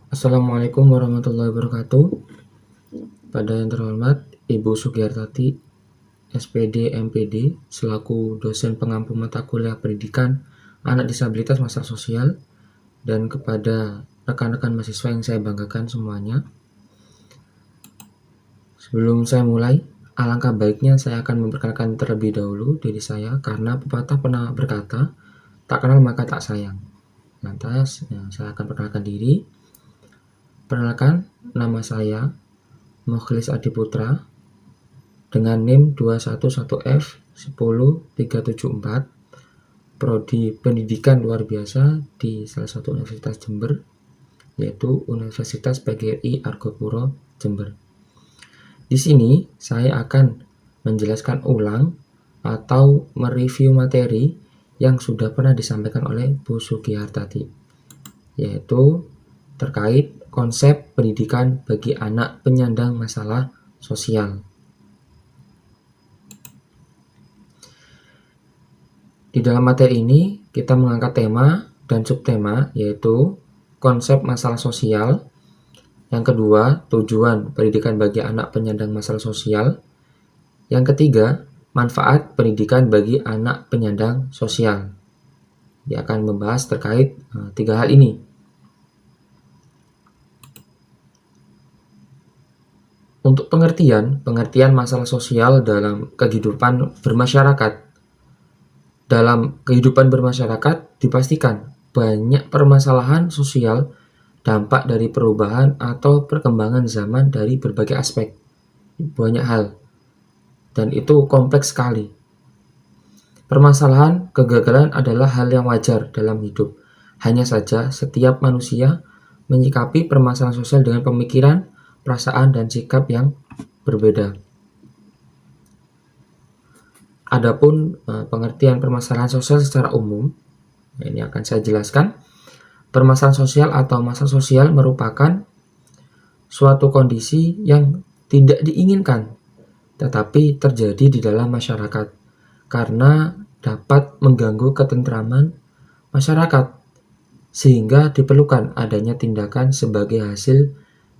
Assalamualaikum warahmatullahi wabarakatuh. Pada yang terhormat Ibu Sugiyartati, SPD MPD, selaku dosen pengampu mata kuliah pendidikan anak disabilitas masalah sosial, dan kepada rekan-rekan mahasiswa yang saya banggakan semuanya. Sebelum saya mulai, alangkah baiknya saya akan memperkenalkan terlebih dahulu diri saya, karena pepatah pernah berkata, tak kenal maka tak sayang. Lantas, saya akan perkenalkan diri. Perkenalkan, nama saya Mukhlis Adiputra dengan NIM 211F10374, Prodi Pendidikan Luar Biasa di salah satu Universitas Jember, yaitu Universitas PGRI Argopuro Jember. Di sini saya akan menjelaskan ulang atau mereview materi yang sudah pernah disampaikan oleh Bu Sugiyartati, yaitu terkait konsep pendidikan bagi anak penyandang masalah sosial. Di dalam materi ini kita mengangkat tema dan subtema, yaitu konsep masalah sosial. Yang kedua, tujuan pendidikan bagi anak penyandang masalah sosial. Yang ketiga, manfaat pendidikan bagi anak penyandang sosial. Dia akan membahas terkait tiga hal ini. Untuk pengertian masalah sosial dalam kehidupan bermasyarakat. Dalam kehidupan bermasyarakat dipastikan banyak permasalahan sosial dampak dari perubahan atau perkembangan zaman dari berbagai aspek. Banyak hal. Dan itu kompleks sekali. Permasalahan kegagalan adalah hal yang wajar dalam hidup. Hanya saja setiap manusia menyikapi permasalahan sosial dengan pemikiran, perasaan, dan sikap yang berbeda. Adapun pengertian permasalahan sosial secara umum, ini akan saya jelaskan. Permasalahan sosial atau masalah sosial merupakan suatu kondisi yang tidak diinginkan, tetapi terjadi di dalam masyarakat karena dapat mengganggu ketentraman masyarakat, sehingga diperlukan adanya tindakan sebagai hasil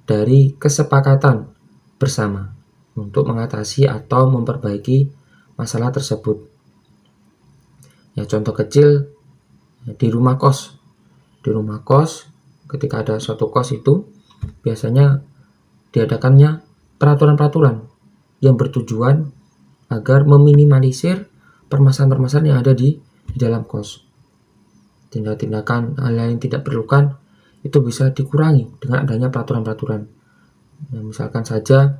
dari kesepakatan bersama untuk mengatasi atau memperbaiki masalah tersebut. Ya, contoh kecil di rumah kos. Di rumah kos, ketika ada suatu kos itu biasanya diadakannya peraturan-peraturan yang bertujuan agar meminimalisir permasalahan-permasalahan yang ada di dalam kos. Tindakan-tindakan hal yang tidak perlukan itu bisa dikurangi dengan adanya peraturan-peraturan. Ya, misalkan saja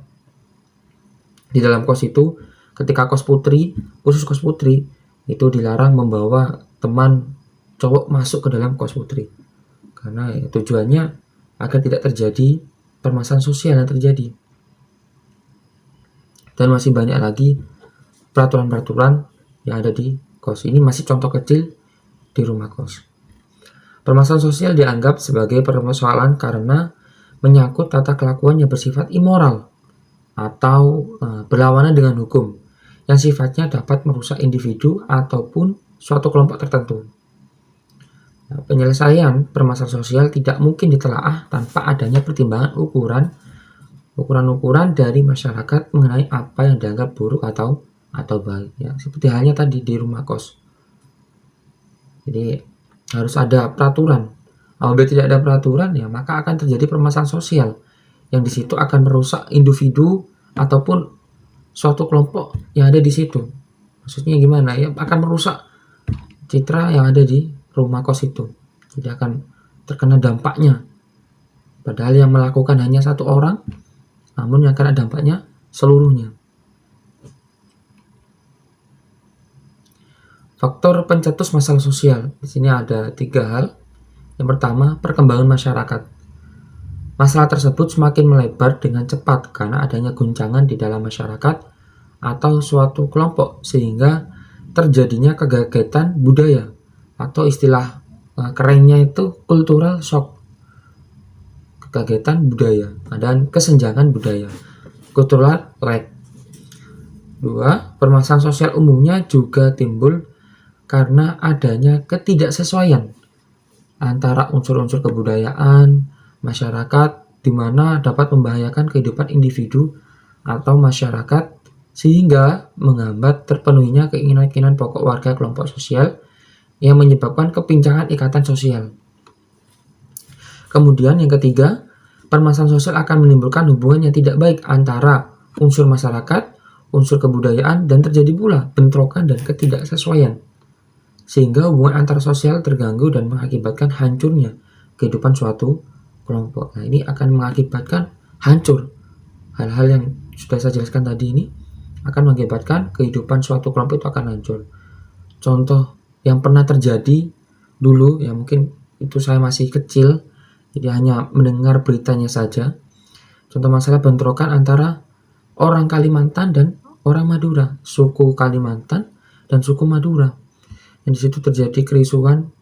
di dalam kos itu, ketika kos putri, khusus kos putri, itu dilarang membawa teman cowok masuk ke dalam kos putri. Karena tujuannya agar tidak terjadi permasalahan sosial yang terjadi. Dan masih banyak lagi peraturan-peraturan yang ada di kos. Ini masih contoh kecil di rumah kos. Permasalahan sosial dianggap sebagai permasalahan karena menyangkut tata kelakuan yang bersifat immoral atau berlawanan dengan hukum, yang sifatnya dapat merusak individu ataupun suatu kelompok tertentu. Penyelesaian permasalahan sosial tidak mungkin ditelaah tanpa adanya pertimbangan ukuran-ukuran dari masyarakat mengenai apa yang dianggap buruk atau baik. Ya, seperti halnya tadi di rumah kos. Jadi harus ada peraturan. Apabila tidak ada peraturan, ya maka akan terjadi permasalahan sosial yang di situ akan merusak individu ataupun suatu kelompok yang ada di situ. Maksudnya gimana ya? Akan merusak citra yang ada di rumah kos itu. Jadi akan terkena dampaknya. Padahal yang melakukan hanya satu orang, namun yang kena dampaknya seluruhnya. Faktor pencetus masalah sosial. Di sini ada tiga hal. Yang pertama, perkembangan masyarakat. Masalah tersebut semakin melebar dengan cepat karena adanya guncangan di dalam masyarakat atau suatu kelompok, sehingga terjadinya kegagalan budaya atau istilah kerennya itu cultural shock. Kegagalan budaya dan kesenjangan budaya, cultural lag. Dua, permasalahan sosial umumnya juga timbul karena adanya ketidaksesuaian antara unsur-unsur kebudayaan, masyarakat di mana dapat membahayakan kehidupan individu atau masyarakat sehingga menghambat terpenuhinya keinginan-keinginan pokok warga kelompok sosial yang menyebabkan kepincangan ikatan sosial. Kemudian yang ketiga, permasalahan sosial akan menimbulkan hubungan yang tidak baik antara unsur masyarakat, unsur kebudayaan, dan terjadi pula bentrokan dan ketidaksesuaian. Sehingga hubungan antar sosial terganggu dan mengakibatkan hancurnya kehidupan suatu kelompok. Nah, ini akan mengakibatkan hancur. Hal-hal yang sudah saya jelaskan tadi ini akan mengakibatkan kehidupan suatu kelompok itu akan hancur. Contoh yang pernah terjadi dulu, ya mungkin itu saya masih kecil, jadi hanya mendengar beritanya saja. Contoh masalah bentrokan antara orang Kalimantan dan orang Madura, suku Kalimantan dan suku Madura. Yang di situ terjadi kerusuhan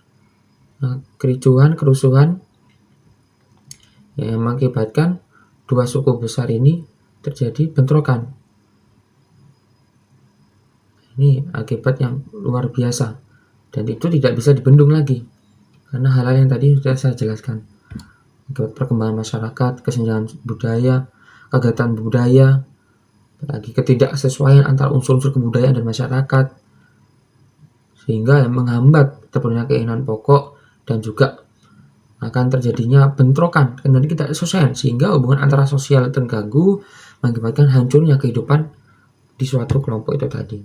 yang mengakibatkan dua suku besar ini terjadi bentrokan. Ini akibat yang luar biasa dan itu tidak bisa dibendung lagi karena hal-hal yang tadi sudah saya jelaskan. Akibat perkembangan masyarakat, kesenjangan budaya, kegagalan budaya, lagi ketidaksesuaian antara unsur-unsur kebudayaan dan masyarakat, sehingga menghambat terpenuhinya keinginan pokok dan juga akan terjadinya bentrokan dan ketidaksesuaian sehingga hubungan antara sosial terganggu, mengakibatkan hancurnya kehidupan di suatu kelompok itu tadi.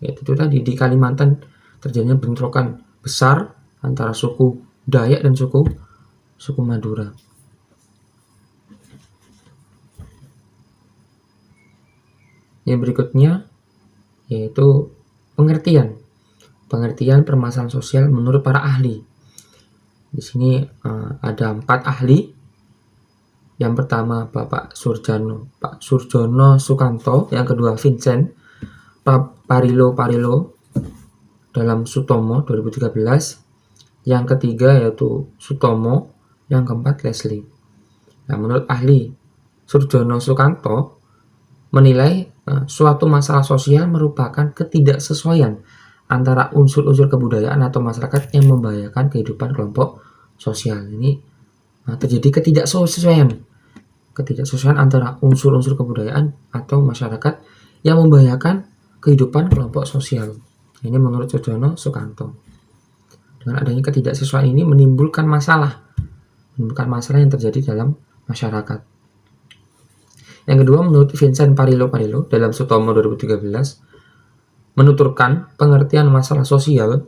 Itu tadi di Kalimantan terjadinya bentrokan besar antara suku Dayak dan suku Madura. Yang berikutnya yaitu pengertian permasalahan sosial menurut para ahli. Di sini ada 4 ahli. Yang pertama Pak Surjono Sukanto, yang kedua Vincent Parilo dalam Sutomo 2013, yang ketiga yaitu Sutomo, yang keempat Leslie. Nah, menurut ahli Surjono Sukanto menilai suatu masalah sosial merupakan ketidaksesuaian antara unsur-unsur kebudayaan atau masyarakat yang membahayakan kehidupan kelompok sosial. Ini terjadi ketidaksesuaian antara unsur-unsur kebudayaan atau masyarakat yang membahayakan kehidupan kelompok sosial. Ini menurut Surjono Sukanto. Dengan adanya ketidaksesuaian ini menimbulkan masalah yang terjadi dalam masyarakat. Yang kedua, menurut Vincent Parilo dalam Sutomo 2013, menuturkan pengertian masalah sosial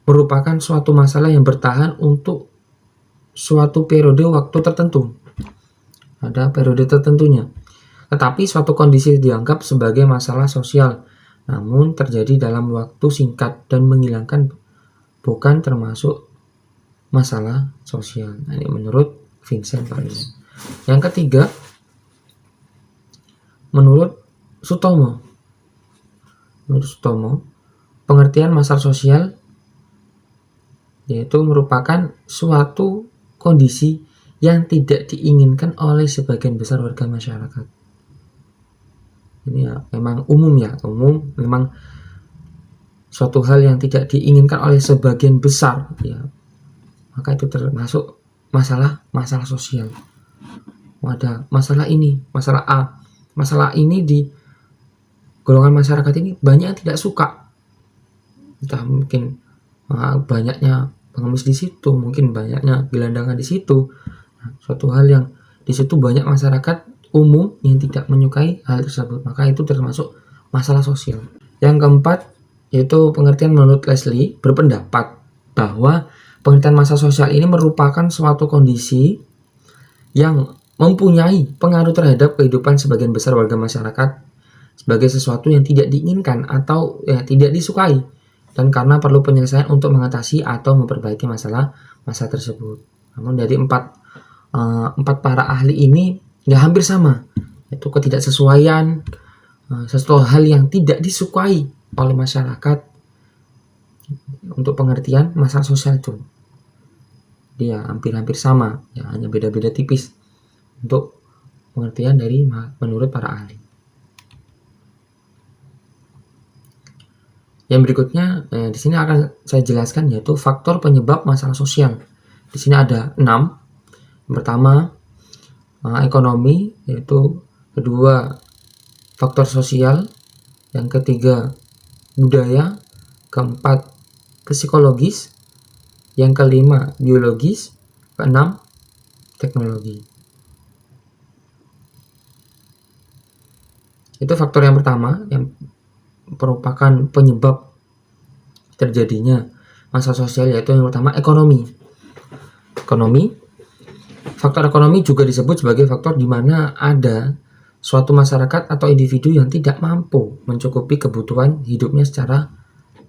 merupakan suatu masalah yang bertahan untuk suatu periode waktu tertentu. Ada periode tertentunya. Tetapi suatu kondisi dianggap sebagai masalah sosial, namun terjadi dalam waktu singkat dan menghilangkan bukan termasuk masalah sosial. Nah, ini menurut Vincent Parilo. Yang ketiga, menurut Sutomo, pengertian masalah sosial yaitu merupakan suatu kondisi yang tidak diinginkan oleh sebagian besar warga masyarakat. Ini ya, memang umum, memang suatu hal yang tidak diinginkan oleh sebagian besar, ya, maka itu termasuk masalah sosial. Ada masalah ini, masalah A, masalah ini di golongan masyarakat ini banyak yang tidak suka, entah mungkin banyaknya pengemis di situ, mungkin banyaknya gelandangan di situ. Suatu hal yang di situ banyak masyarakat umum yang tidak menyukai hal tersebut, maka itu termasuk masalah sosial. Yang keempat yaitu pengertian menurut Leslie berpendapat bahwa pengertian masalah sosial ini merupakan suatu kondisi yang mempunyai pengaruh terhadap kehidupan sebagian besar warga masyarakat sebagai sesuatu yang tidak diinginkan atau tidak disukai, dan karena perlu penyelesaian untuk mengatasi atau memperbaiki masalah tersebut. Namun dari empat para ahli ini hampir sama, yaitu ketidaksesuaian, sesuatu hal yang tidak disukai oleh masyarakat untuk pengertian masalah sosial itu. Dia hampir sama, ya, hanya beda-beda tipis untuk pengertian dari menurut para ahli. Yang berikutnya di sini akan saya jelaskan yaitu faktor penyebab masalah sosial. Di sini ada 6. Pertama, ekonomi, yaitu kedua faktor sosial, yang ketiga budaya, keempat psikologis, yang kelima biologis, keenam teknologi. Itu faktor yang pertama yang merupakan penyebab terjadinya masalah sosial, yaitu yang pertama ekonomi. Faktor ekonomi juga disebut sebagai faktor di mana ada suatu masyarakat atau individu yang tidak mampu mencukupi kebutuhan hidupnya secara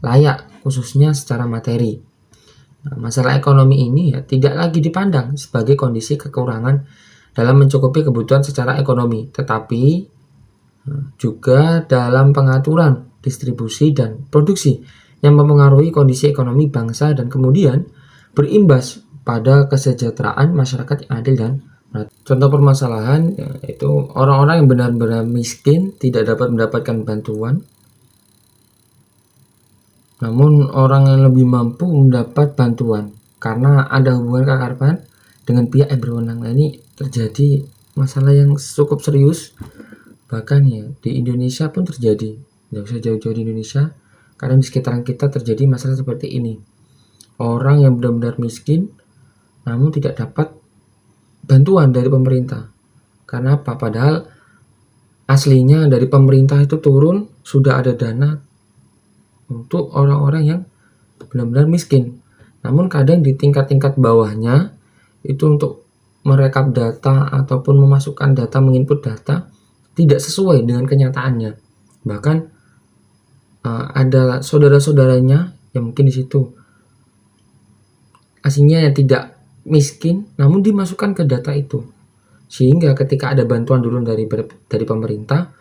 layak, khususnya secara materi. Masalah ekonomi ini ya tidak lagi dipandang sebagai kondisi kekurangan dalam mencukupi kebutuhan secara ekonomi, tetapi juga dalam pengaturan distribusi dan produksi yang mempengaruhi kondisi ekonomi bangsa dan kemudian berimbas pada kesejahteraan masyarakat yang adil dan merata. Contoh permasalahan yaitu orang-orang yang benar-benar miskin tidak dapat mendapatkan bantuan, namun orang yang lebih mampu mendapat bantuan karena ada hubungan keakraban dengan pihak yang berwenang. Nah, ini terjadi masalah yang cukup serius, bahkan ya di Indonesia pun terjadi, nggak usah jauh-jauh di Indonesia, karena di sekitaran kita terjadi masalah seperti ini. Orang yang benar-benar miskin namun tidak dapat bantuan dari pemerintah. Karena apa? Padahal aslinya dari pemerintah itu turun sudah ada dana untuk orang-orang yang benar-benar miskin. Namun kadang di tingkat-tingkat bawahnya itu untuk merekap data ataupun memasukkan data, menginput data tidak sesuai dengan kenyataannya. Bahkan ada saudara-saudaranya yang mungkin di situ aslinya yang tidak miskin, namun dimasukkan ke data itu, sehingga ketika ada bantuan dulu dari pemerintah,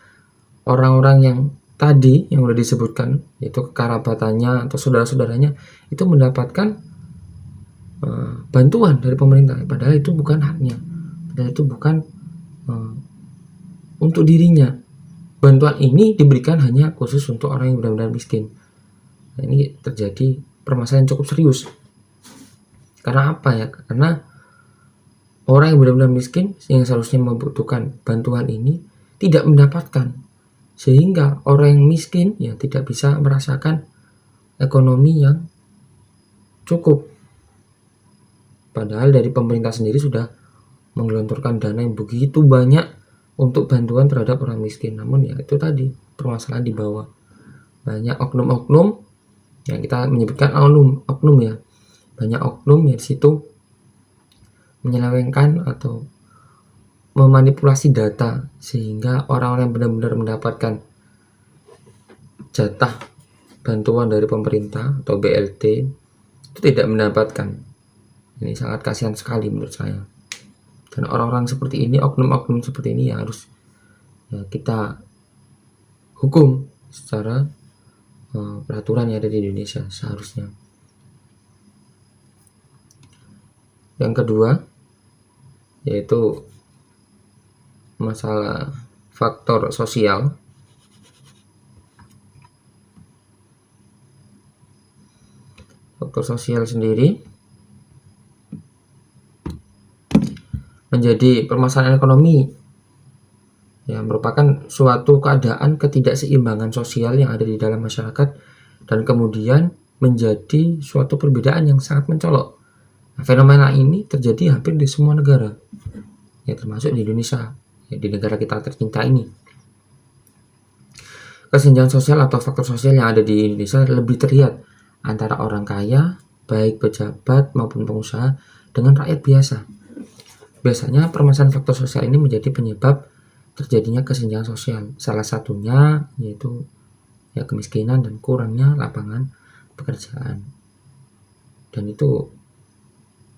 orang-orang yang tadi yang sudah disebutkan, yaitu kekerabatannya atau saudara-saudaranya, itu mendapatkan bantuan dari pemerintah, padahal itu bukan haknya, padahal itu bukan untuk dirinya. Bantuan ini diberikan hanya khusus untuk orang yang benar-benar miskin. Nah, ini terjadi permasalahan yang cukup serius. Karena apa ya? Karena orang yang benar-benar miskin yang seharusnya membutuhkan bantuan ini tidak mendapatkan, sehingga orang yang miskin ya tidak bisa merasakan ekonomi yang cukup. Padahal dari pemerintah sendiri sudah menggelontorkan dana yang begitu banyak untuk bantuan terhadap orang miskin. Namun ya itu tadi permasalahan di bawah, banyak oknum-oknum yang kita menyebutkan oknum ya. Banyak oknum yang di situ menyelewengkan atau memanipulasi data sehingga orang-orang yang benar-benar mendapatkan jatah bantuan dari pemerintah atau BLT itu tidak mendapatkan. Ini sangat kasihan sekali menurut saya. Dan orang-orang seperti ini, oknum-oknum seperti ini ya harus kita hukum secara peraturan yang ada di Indonesia seharusnya. Yang kedua yaitu masalah faktor sosial. Faktor sosial sendiri menjadi permasalahan ekonomi yang merupakan suatu keadaan ketidakseimbangan sosial yang ada di dalam masyarakat dan kemudian menjadi suatu perbedaan yang sangat mencolok. Nah, fenomena ini terjadi hampir di semua negara, ya termasuk di Indonesia, ya, di negara kita tercinta ini. Kesenjangan sosial atau faktor sosial yang ada di Indonesia lebih terlihat antara orang kaya, baik pejabat maupun pengusaha, dengan rakyat biasa. Biasanya permasalahan faktor sosial ini menjadi penyebab terjadinya kesenjangan sosial. Salah satunya yaitu ya kemiskinan dan kurangnya lapangan pekerjaan. Dan itu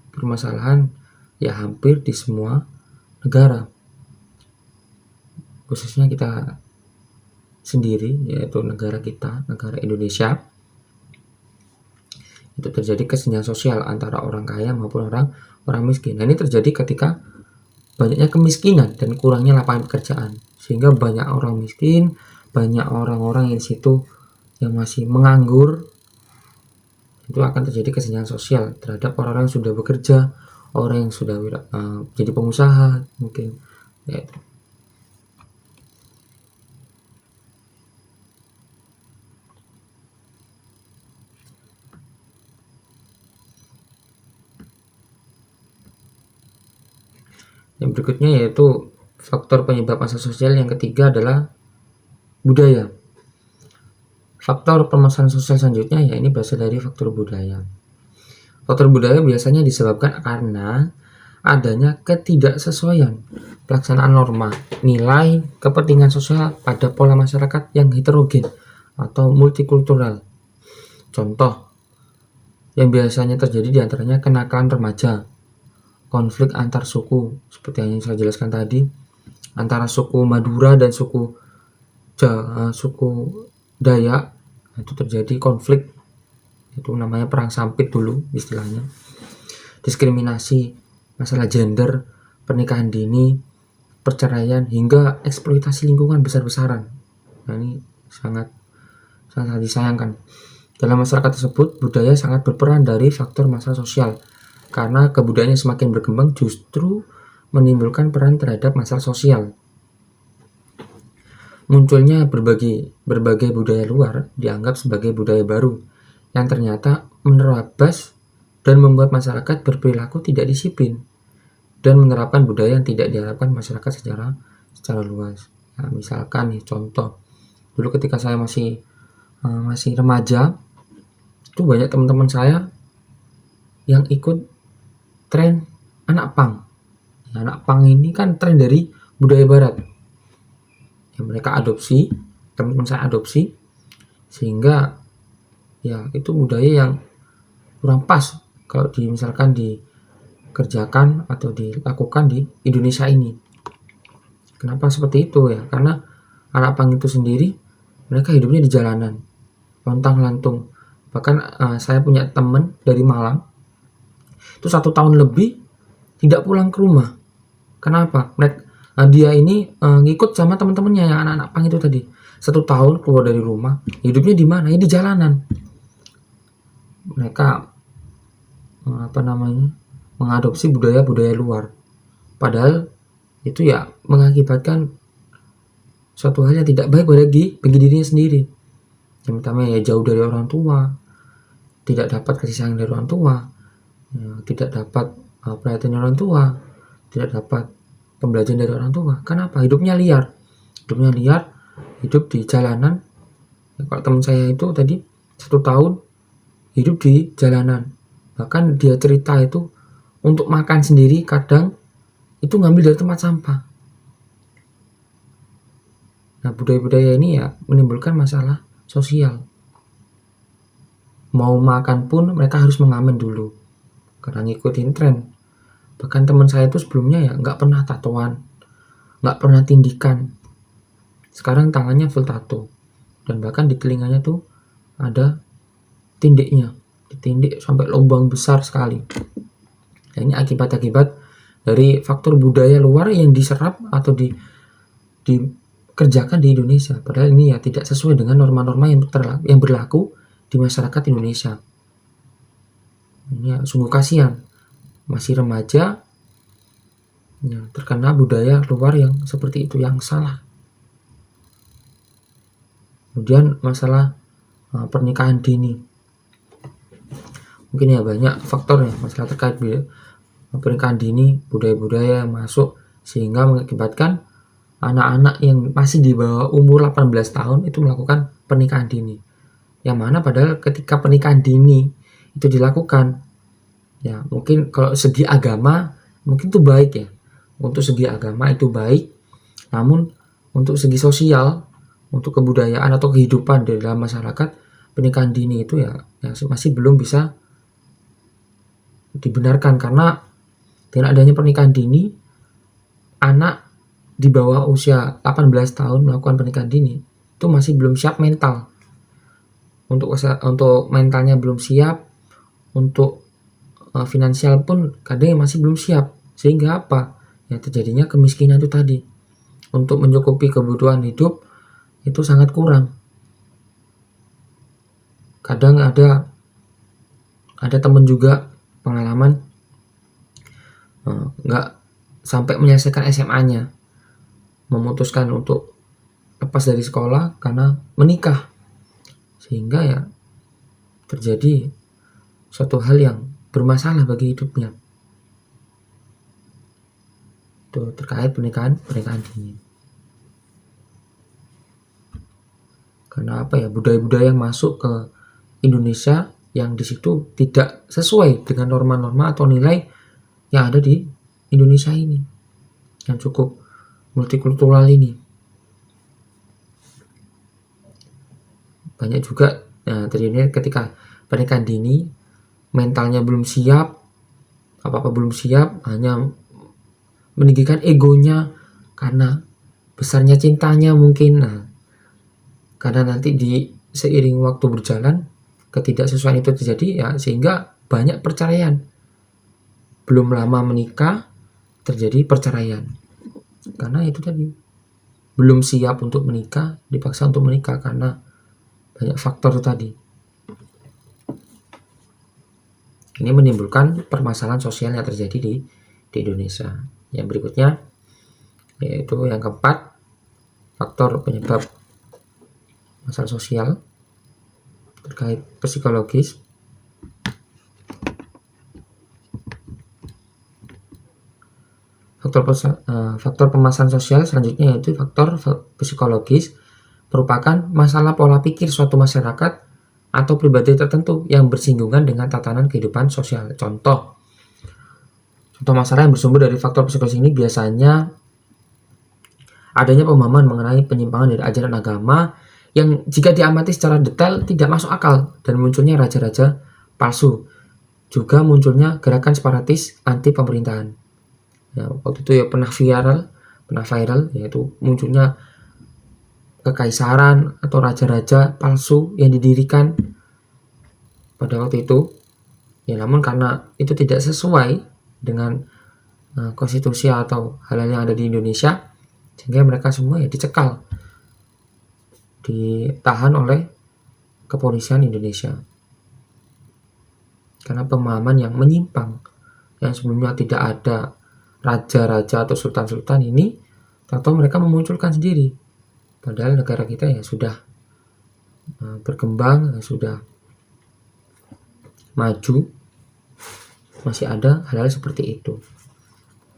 permasalahan ya hampir di semua negara, khususnya kita sendiri, yaitu negara kita, negara Indonesia, itu terjadi kesenjangan sosial antara orang kaya maupun orang miskin. Nah, ini terjadi ketika banyaknya kemiskinan dan kurangnya lapangan pekerjaan, sehingga banyak orang miskin, banyak orang-orang yang di situ yang masih menganggur. Itu akan terjadi kesenjangan sosial terhadap orang-orang yang sudah bekerja, orang yang sudah jadi pengusaha mungkin ya. Yang berikutnya yaitu faktor penyebab masalah sosial yang ketiga adalah budaya. Faktor permasalahan sosial selanjutnya ya ini berasal dari faktor budaya. Faktor budaya biasanya disebabkan karena adanya ketidaksesuaian pelaksanaan norma, nilai, kepentingan sosial pada pola masyarakat yang heterogen atau multikultural. Contoh yang biasanya terjadi diantaranya kenakalan remaja, konflik antar suku seperti yang saya jelaskan tadi, antara suku Madura dan suku Dayak itu terjadi konflik, itu namanya perang sampit dulu istilahnya. Diskriminasi, masalah gender, pernikahan dini, perceraian hingga eksploitasi lingkungan besar-besaran. Nah, ini sangat disayangkan. Dalam masyarakat tersebut, budaya sangat berperan dari faktor masalah sosial karena kebudayaan yang semakin berkembang justru menimbulkan peran terhadap masalah sosial. Munculnya berbagai budaya luar dianggap sebagai budaya baru yang ternyata menerabas dan membuat masyarakat berperilaku tidak disiplin dan menerapkan budaya yang tidak diharapkan masyarakat secara luas. Nah, misalkan nih contoh, dulu ketika saya masih remaja, itu banyak teman-teman saya yang ikut tren anak punk. Anak punk ini kan tren dari budaya barat. Yang mereka adopsi, teman-teman saya adopsi, sehingga ya itu budaya yang kurang pas kalau misalkan dikerjakan atau dilakukan di Indonesia ini. Kenapa seperti itu ya? Karena anak punk itu sendiri mereka hidupnya di jalanan, lontang-lantung. Bahkan saya punya teman dari Malang, itu 1 tahun lebih tidak pulang ke rumah. Kenapa? Dia ini ngikut sama teman-temannya yang anak-anak punk itu tadi. 1 tahun keluar dari rumah, hidupnya di mana? Ya di jalanan. Mereka mengadopsi budaya-budaya luar. Padahal itu ya mengakibatkan suatu hal yang tidak baik bagi dirinya sendiri. Yang pertama ya jauh dari orang tua, tidak dapat kasih sayang dari orang tua, tidak dapat perhatian dari orang tua, tidak dapat pembelajaran dari orang tua. Kenapa? Hidupnya liar, hidup di jalanan. Kalau teman saya itu tadi 1 tahun hidup di jalanan, bahkan dia cerita itu untuk makan sendiri kadang itu ngambil dari tempat sampah. Nah, budaya-budaya ini ya menimbulkan masalah sosial. Mau makan pun mereka harus mengamen dulu karena ngikutin tren. Bahkan teman saya itu sebelumnya ya nggak pernah tatoan, nggak pernah tindikan. Sekarang tangannya full tato, dan bahkan di telinganya tuh ada tindiknya, ditindik sampai lubang besar sekali. Nah, ini akibat-akibat dari faktor budaya luar yang diserap atau dikerjakan di Indonesia. Padahal ini ya tidak sesuai dengan norma-norma yang berlaku di masyarakat Indonesia. Ini ya, sungguh kasihan. Masih remaja ya, terkena budaya luar yang seperti itu, yang salah. Kemudian masalah pernikahan dini, mungkin ya banyak faktor ya masalah terkait pernikahan dini, budaya-budaya yang masuk sehingga mengakibatkan anak-anak yang masih di bawah umur 18 tahun itu melakukan pernikahan dini. Yang mana padahal ketika pernikahan dini itu dilakukan, ya mungkin kalau segi agama mungkin itu baik ya, untuk segi agama itu baik, namun untuk segi sosial, untuk kebudayaan atau kehidupan di dalam masyarakat, pernikahan dini itu ya masih belum bisa dibenarkan. Karena dengan adanya pernikahan dini, anak di bawah usia 18 tahun melakukan pernikahan dini itu masih belum siap mental, untuk mentalnya belum siap, untuk finansial pun kadang masih belum siap, sehingga apa ya terjadinya kemiskinan itu tadi. Untuk mencukupi kebutuhan hidup itu sangat kurang. Kadang ada teman juga pengalaman nggak sampai menyelesaikan SMA-nya, memutuskan untuk lepas dari sekolah karena menikah, sehingga ya terjadi suatu hal yang bermasalah bagi hidupnya. Itu terkait pernikahan dini. Karena apa ya, budaya-budaya yang masuk ke Indonesia yang di situ tidak sesuai dengan norma-norma atau nilai yang ada di Indonesia ini, yang cukup multikultural ini. Banyak juga terjadi ketika pernikahan dini, mentalnya belum siap, apa-apa belum siap, hanya meninggikan egonya karena besarnya cintanya mungkin. Karena nanti di seiring waktu berjalan ketidaksesuaian itu terjadi ya, sehingga banyak perceraian. Belum lama menikah terjadi perceraian karena itu tadi, belum siap untuk menikah, dipaksa untuk menikah karena banyak faktor tadi. Ini menimbulkan permasalahan sosial yang terjadi di Indonesia. Yang berikutnya yaitu yang keempat, faktor penyebab masalah sosial terkait psikologis. Faktor permasalahan sosial selanjutnya yaitu faktor psikologis, merupakan masalah pola pikir suatu masyarakat atau pribadi tertentu yang bersinggungan dengan tatanan kehidupan sosial. Contoh masalah yang bersumber dari faktor psikologis ini biasanya adanya pemahaman mengenai penyimpangan dari ajaran agama yang jika diamati secara detail tidak masuk akal, dan munculnya raja-raja palsu. Juga munculnya gerakan separatis anti pemerintahan. Ya, waktu itu ya pernah viral yaitu munculnya kekaisaran atau raja-raja palsu yang didirikan pada waktu itu. Ya, namun karena itu tidak sesuai dengan konstitusi atau hal-hal yang ada di Indonesia, sehingga mereka semua ya dicekal, ditahan oleh kepolisian Indonesia karena pemahaman yang menyimpang. Yang sebelumnya tidak ada raja-raja atau sultan-sultan ini, atau mereka memunculkan sendiri, padahal negara kita ya sudah berkembang, sudah maju, masih ada hal-hal seperti itu.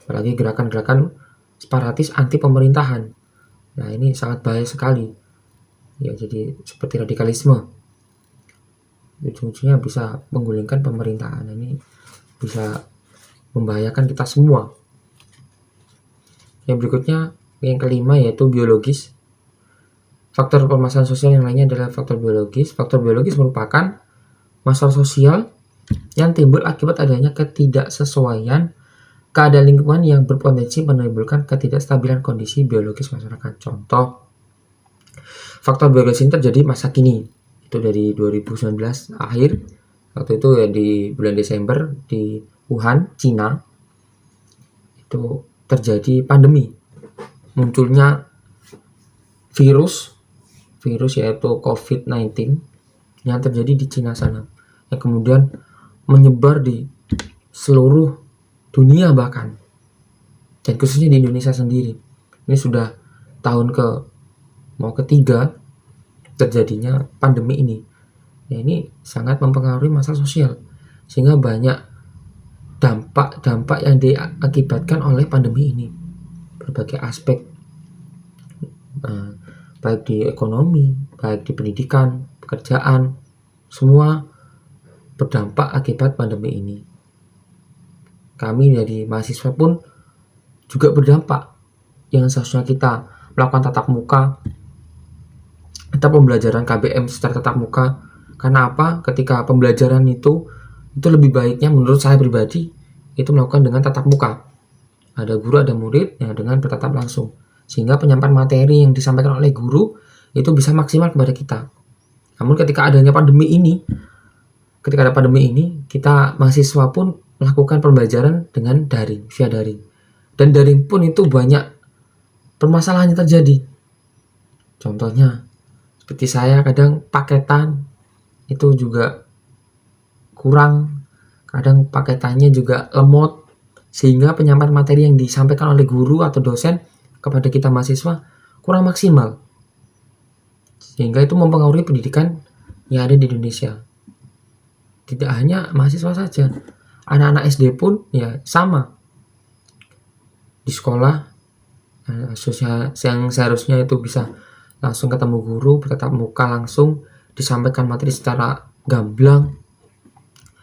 Apalagi gerakan-gerakan separatis anti pemerintahan. Nah, ini sangat bahaya sekali. Ya, jadi seperti radikalisme. Ujung-ujungnya bisa menggulingkan pemerintahan. Ini bisa membahayakan kita semua. Yang berikutnya, yang kelima yaitu biologis. Faktor permasalahan sosial yang lainnya adalah faktor biologis. Faktor biologis merupakan masalah sosial yang timbul akibat adanya ketidaksesuaian keadaan lingkungan yang berpotensi menimbulkan ketidakstabilan kondisi biologis masyarakat. Contoh, faktor biologis ini terjadi masa kini, itu dari 2019 akhir, waktu itu ya di bulan Desember di Wuhan, Cina, itu terjadi pandemi, munculnya virus yaitu COVID-19 yang terjadi di Cina sana, yang kemudian menyebar di seluruh dunia bahkan, dan khususnya di Indonesia sendiri. Ini sudah tahun ketiga terjadinya pandemi ini. Ya, ini sangat mempengaruhi masalah sosial, sehingga banyak dampak yang diakibatkan oleh pandemi ini, berbagai aspek, baik di ekonomi, baik di pendidikan, pekerjaan, semua berdampak akibat pandemi ini. Kami dari mahasiswa pun juga berdampak, yang seharusnya kita melakukan tatap muka atau pembelajaran KBM secara tatap muka. Karena apa? Ketika pembelajaran itu lebih baiknya menurut saya pribadi itu melakukan dengan tatap muka. Ada guru, ada murid ya, dengan bertatap langsung, sehingga penyampaian materi yang disampaikan oleh guru itu bisa maksimal kepada kita. Namun ketika ada pandemi ini, kita mahasiswa pun melakukan pembelajaran dengan daring, via daring. Dan daring pun itu banyak permasalahan yang terjadi. Contohnya, seperti saya kadang paketan itu juga kurang, kadang paketannya juga lemot, sehingga penyampaian materi yang disampaikan oleh guru atau dosen kepada kita mahasiswa kurang maksimal, sehingga itu mempengaruhi pendidikan yang ada di Indonesia. Tidak hanya mahasiswa saja, anak-anak SD pun ya sama. Di sekolah sosial yang seharusnya itu bisa langsung ketemu guru, bertatap muka langsung, disampaikan materi secara gamblang,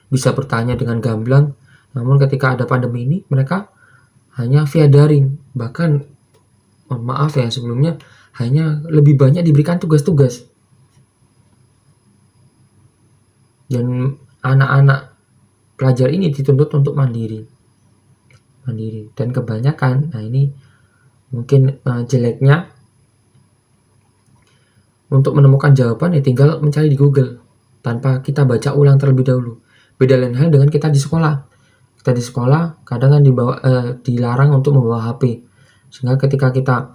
bisa bertanya dengan gamblang. Namun ketika ada pandemi ini, mereka hanya via daring. Bahkan, mohon maaf ya sebelumnya, hanya lebih banyak diberikan tugas-tugas. Dan anak-anak pelajar ini dituntut untuk mandiri. Dan kebanyakan, nah ini mungkin jeleknya, untuk menemukan jawaban ya tinggal mencari di Google tanpa kita baca ulang terlebih dahulu. Beda lain hal dengan kita di sekolah. Kita di sekolah kadang kan dilarang untuk membawa HP, sehingga ketika kita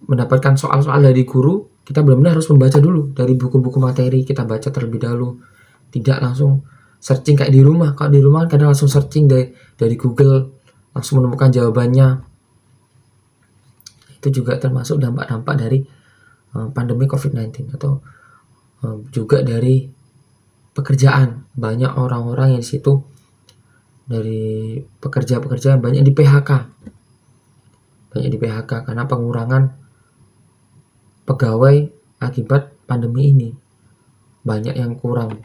mendapatkan soal-soal dari guru, kita benar-benar harus membaca dulu dari buku-buku materi, kita baca terlebih dahulu, tidak langsung searching kayak di rumah. Kalau di rumah kan kadang langsung searching dari Google, langsung menemukan jawabannya. Itu juga termasuk dampak-dampak dari pandemi COVID-19, atau juga dari pekerjaan. Banyak orang-orang yang di situ, dari pekerja-pekerja yang banyak di PHK karena pengurangan pegawai akibat pandemi ini. Banyak yang kurang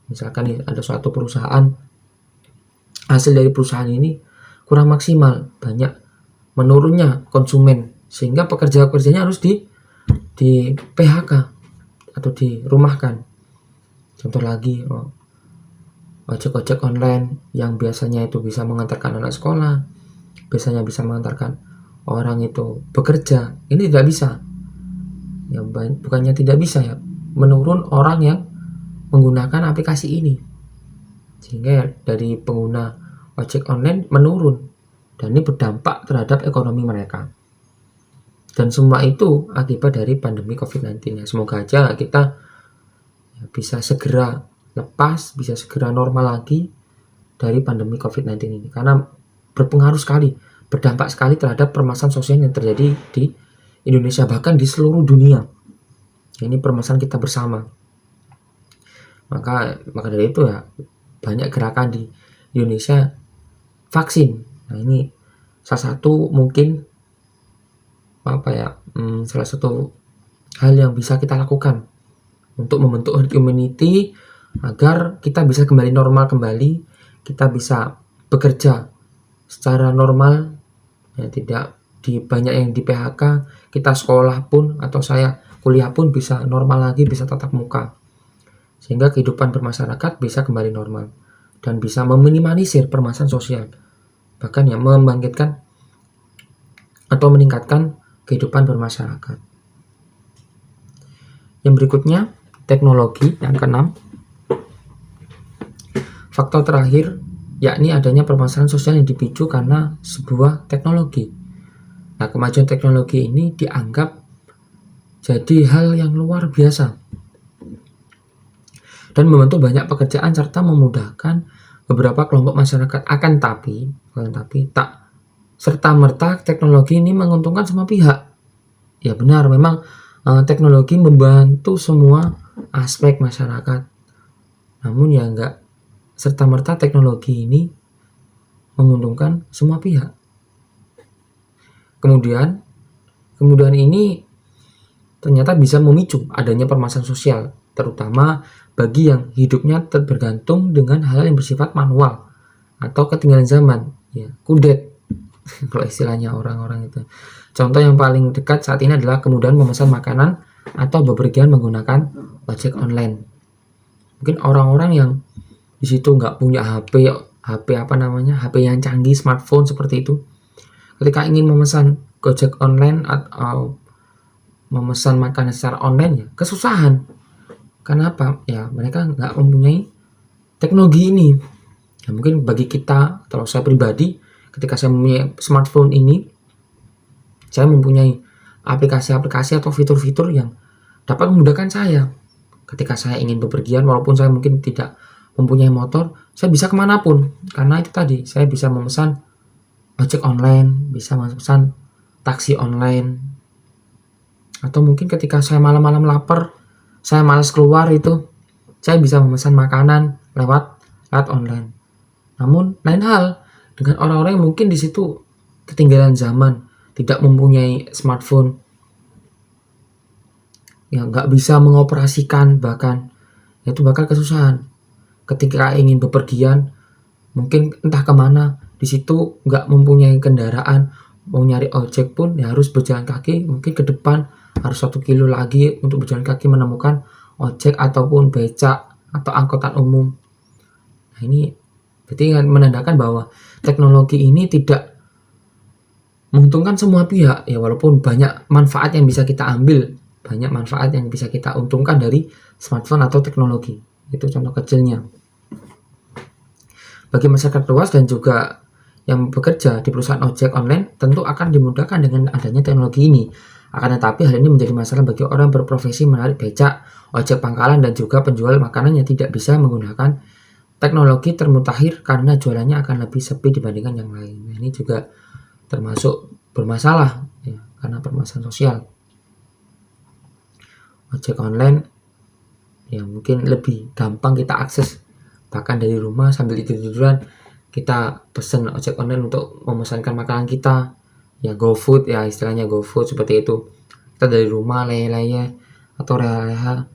misalkan ada suatu perusahaan, hasil dari perusahaan ini kurang maksimal, banyak menurunnya konsumen, sehingga pekerja-pekerjanya harus di PHK atau dirumahkan. Contoh lagi, ojek-ojek online yang biasanya itu bisa mengantarkan anak sekolah, biasanya bisa mengantarkan orang itu bekerja, ini tidak bisa. Ya, bukannya tidak bisa ya, menurun orang yang menggunakan aplikasi ini, sehingga dari pengguna ojek online menurun, dan ini berdampak terhadap ekonomi mereka. Dan semua itu akibat dari pandemi COVID-19 ya. Semoga aja kita bisa segera lepas, bisa segera normal lagi dari pandemi COVID-19 ini, karena berpengaruh sekali, berdampak sekali terhadap permasalahan sosial yang terjadi di Indonesia, bahkan di seluruh dunia. Ini permasalahan kita bersama. Maka dari itu ya, banyak gerakan di Indonesia vaksin. Nah, ini salah satu mungkin salah satu hal yang bisa kita lakukan untuk membentuk herd immunity agar kita bisa kembali normal kembali, kita bisa bekerja secara normal, ya, tidak banyak yang di PHK, kita sekolah pun atau saya kuliah pun bisa normal lagi, bisa tatap muka, sehingga kehidupan bermasyarakat bisa kembali normal dan bisa meminimalisir permasalahan sosial, bahkan yang membangkitkan atau meningkatkan kehidupan bermasyarakat. Yang berikutnya, teknologi. Yang keenam, faktor terakhir yakni adanya permasalahan sosial yang dipicu karena sebuah teknologi. Nah, kemajuan teknologi ini dianggap jadi hal yang luar biasa dan membentuk banyak pekerjaan serta memudahkan beberapa kelompok masyarakat. Akan tapi tak serta-merta teknologi ini menguntungkan semua pihak. Ya benar, memang teknologi membantu semua aspek masyarakat. Namun ya enggak serta-merta teknologi ini menguntungkan semua pihak. Kemudian ini ternyata bisa memicu adanya permasalahan sosial, terutama bagi yang hidupnya bergantung dengan hal yang bersifat manual atau ketinggalan zaman, ya, kudet kalau istilahnya orang-orang itu. Contoh yang paling dekat saat ini adalah kemudahan memesan makanan atau bepergian menggunakan ojek online. Mungkin orang-orang yang di situ nggak punya HP yang canggih, smartphone seperti itu, ketika ingin memesan ojek online atau memesan makanan secara online ya kesusahan. Kenapa? Ya mereka nggak mempunyai teknologi ini. Ya, mungkin bagi kita, kalau saya pribadi, ketika saya mempunyai smartphone ini, saya mempunyai aplikasi-aplikasi atau fitur-fitur yang dapat memudahkan saya ketika saya ingin bepergian, walaupun saya mungkin tidak mempunyai motor, saya bisa kemanapun. Karena itu tadi, saya bisa memesan ojek online, bisa memesan taksi online. Atau mungkin ketika saya malam-malam lapar, saya malas keluar itu, saya bisa memesan makanan lewat online. Namun lain hal dengan orang-orang yang mungkin di situ ketinggalan zaman, tidak mempunyai smartphone, ya nggak bisa mengoperasikan, bahkan itu bakal kesusahan ketika ingin bepergian, mungkin entah kemana, di situ nggak mempunyai kendaraan, mau nyari ojek pun ya harus berjalan kaki, mungkin ke depan harus 1 kilo lagi untuk berjalan kaki menemukan ojek ataupun becak atau angkutan umum. Nah, ini berarti menandakan bahwa teknologi ini tidak menguntungkan semua pihak, ya walaupun banyak manfaat yang bisa kita ambil, banyak manfaat yang bisa kita untungkan dari smartphone atau teknologi. Itu contoh kecilnya. Bagi masyarakat luas dan juga yang bekerja di perusahaan ojek online tentu akan dimudahkan dengan adanya teknologi ini. Akan tetapi hal ini menjadi masalah bagi orang berprofesi menarik becak, ojek pangkalan, dan juga penjual makanan yang tidak bisa menggunakan teknologi termutakhir karena jualannya akan lebih sepi dibandingkan yang lain. Nah, ini juga termasuk bermasalah ya, karena permasalahan sosial. Ojek online ya mungkin lebih gampang kita akses, bahkan dari rumah sambil tidur-tiduran kita pesen ojek online untuk memesankan makanan kita, ya GoFood, ya istilahnya GoFood seperti itu. Kita dari rumah leye-leye atau reha-reha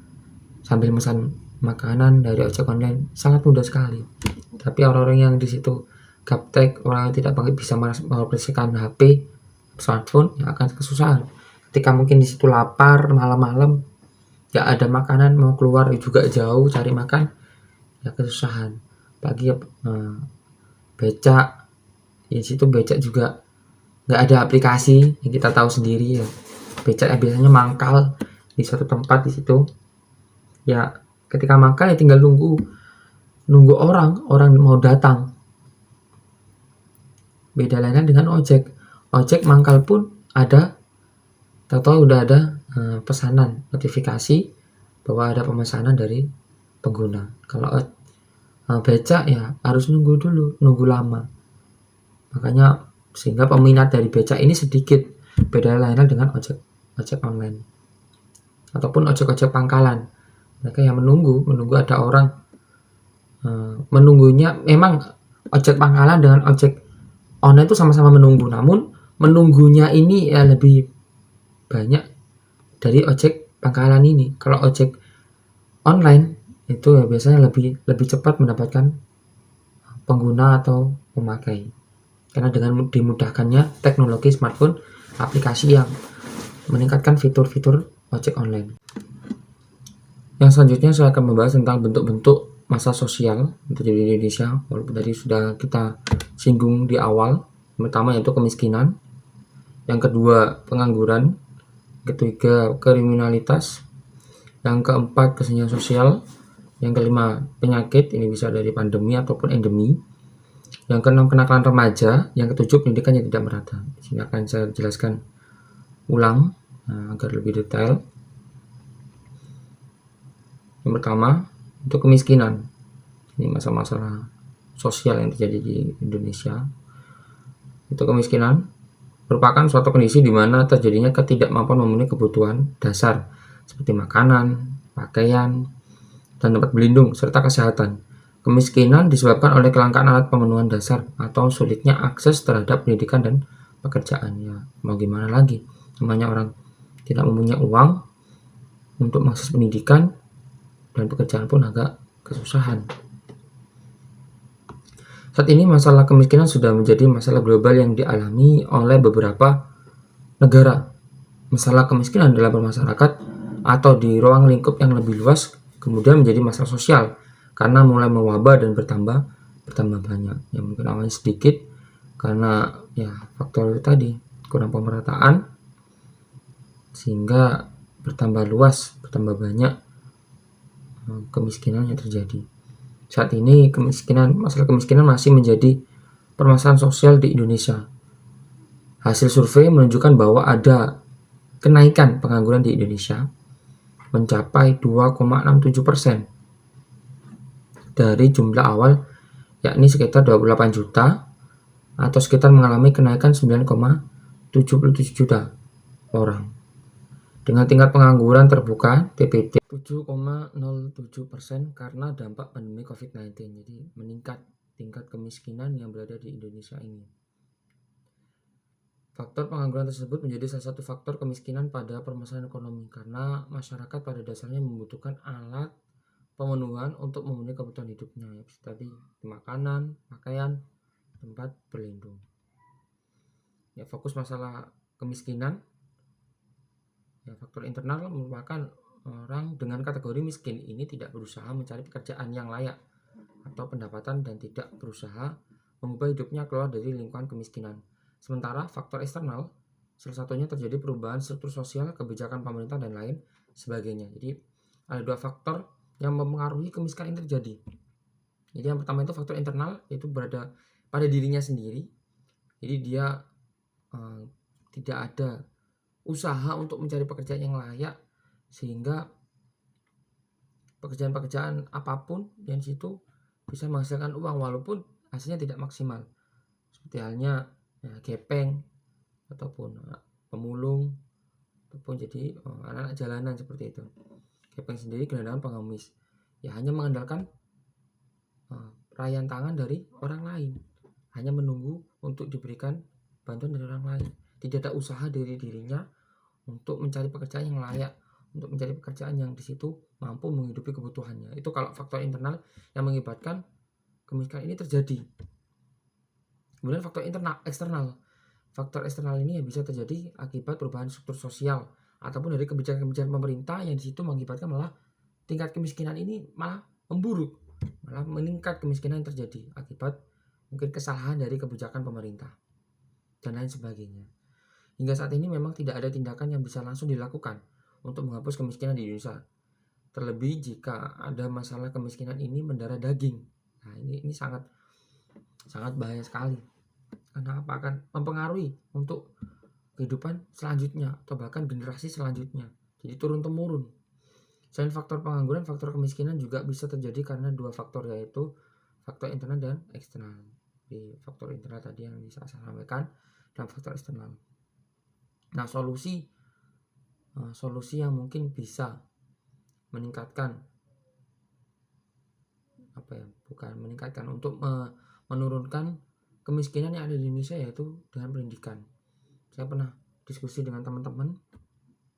sambil memesan makanan dari ojek online sangat mudah sekali. Tapi orang-orang yang di situ gaptek, orang yang tidak bisa mengoperasikan HP, smartphone, ya akan kesusahan. Ketika mungkin di situ lapar malam-malam, gak ada makanan, mau keluar juga jauh cari makan, ya kesusahan. Bagi becak, di situ becak juga gak ada aplikasi yang kita tahu sendiri ya. Becak yang biasanya mangkal di suatu tempat di situ, ya ketika mangkal ya tinggal nunggu orang mau datang. Beda lainnya dengan ojek mangkal pun ada, tahu udah ada pesanan notifikasi bahwa ada pemesanan dari pengguna. Kalau becak ya harus nunggu lama, makanya sehingga peminat dari becak ini sedikit. Beda lainnya dengan ojek online ataupun ojek pangkalan, mereka yang menunggu ada orang menunggunya. Memang ojek pangkalan dengan ojek online itu sama-sama menunggu, namun menunggunya ini ya lebih banyak dari ojek pangkalan ini. Kalau ojek online itu ya biasanya lebih cepat mendapatkan pengguna atau pemakai, karena dengan dimudahkannya teknologi smartphone, aplikasi yang meningkatkan fitur-fitur ojek online. Yang selanjutnya saya akan membahas tentang bentuk-bentuk masalah sosial yang terjadi di Indonesia, walaupun tadi sudah kita singgung di awal. Yang pertama yaitu kemiskinan, yang kedua pengangguran, ketiga kriminalitas, yang keempat kesenjangan sosial, yang kelima penyakit, ini bisa dari pandemi ataupun endemi, yang keenam kenakalan remaja, yang ketujuh pendidikan yang tidak merata. Di sini akan saya jelaskan ulang agar lebih detail. Yang pertama itu kemiskinan. Ini masalah sosial yang terjadi di Indonesia. Itu kemiskinan merupakan suatu kondisi di mana terjadinya ketidakmampuan memenuhi kebutuhan dasar seperti makanan, pakaian, dan tempat berlindung serta kesehatan. Kemiskinan disebabkan oleh kelangkaan alat pemenuhan dasar atau sulitnya akses terhadap pendidikan dan pekerjaan. Ya, mau gimana lagi? Namanya orang tidak mempunyai uang untuk mengakses pendidikan dan pekerjaan pun agak kesusahan. Saat ini masalah kemiskinan sudah menjadi masalah global yang dialami oleh beberapa negara. Masalah kemiskinan dalam bermasyarakat atau di ruang lingkup yang lebih luas kemudian menjadi masalah sosial karena mulai mewabah dan bertambah banyak. Yang mungkin awalnya sedikit karena ya faktor itu tadi, kurang pemerataan, sehingga bertambah luas, bertambah banyak kemiskinan yang terjadi. Saat ini masalah kemiskinan masih menjadi permasalahan sosial di Indonesia. Hasil survei menunjukkan bahwa ada kenaikan pengangguran di Indonesia mencapai 2,67%. dari jumlah awal, yakni sekitar 28 juta atau sekitar mengalami kenaikan 9,77 juta orang. Dengan tingkat pengangguran terbuka TPT 7,07% karena dampak pandemi COVID-19. Jadi meningkat tingkat kemiskinan yang berada di Indonesia ini. Faktor pengangguran tersebut menjadi salah satu faktor kemiskinan pada permasalahan ekonomi karena masyarakat pada dasarnya membutuhkan alat pemenuhan untuk memenuhi kebutuhan hidupnya, tadi makanan, pakaian, tempat berlindung. Ya, fokus masalah kemiskinan. Ya, faktor internal merupakan orang dengan kategori miskin ini tidak berusaha mencari pekerjaan yang layak atau pendapatan dan tidak berusaha mengubah hidupnya keluar dari lingkungan kemiskinan. Sementara faktor eksternal, salah satunya terjadi perubahan struktur sosial, kebijakan pemerintah, dan lain sebagainya. Jadi ada dua faktor yang mempengaruhi kemiskinan ini terjadi. Jadi yang pertama itu faktor internal, yaitu berada pada dirinya sendiri. Jadi dia tidak ada usaha untuk mencari pekerjaan yang layak, sehingga pekerjaan-pekerjaan apapun yang situ bisa menghasilkan uang walaupun hasilnya tidak maksimal. Seperti halnya gepeng ataupun pemulung ataupun jadi anak-anak jalanan seperti itu. Gepeng sendiri gelandangan pengemis, ya hanya mengandalkan rayaan tangan dari orang lain, hanya menunggu untuk diberikan bantuan dari orang lain. Tidak ada usaha dari dirinya untuk mencari pekerjaan yang layak, untuk mencari pekerjaan yang di situ mampu menghidupi kebutuhannya. Itu kalau faktor internal yang mengakibatkan kemiskinan ini terjadi. Kemudian faktor eksternal. Faktor eksternal ini yang bisa terjadi akibat perubahan struktur sosial ataupun dari kebijakan-kebijakan pemerintah yang di situ mengakibatkan malah tingkat kemiskinan ini malah memburuk, malah meningkat kemiskinan yang terjadi akibat mungkin kesalahan dari kebijakan pemerintah dan lain sebagainya. Hingga saat ini memang tidak ada tindakan yang bisa langsung dilakukan untuk menghapus kemiskinan di Indonesia. Terlebih jika ada masalah kemiskinan ini mendarah daging. Nah, ini sangat bahaya sekali. Karena apa? Akan mempengaruhi untuk kehidupan selanjutnya atau bahkan generasi selanjutnya. Jadi turun-temurun. Selain faktor pengangguran, faktor kemiskinan juga bisa terjadi karena dua faktor, yaitu faktor internal dan eksternal. Di faktor internal tadi yang bisa saya sampaikan dan faktor eksternal. Nah, solusi yang mungkin bisa meningkatkan untuk menurunkan kemiskinan yang ada di Indonesia, yaitu dengan pendidikan. Saya pernah diskusi dengan teman-teman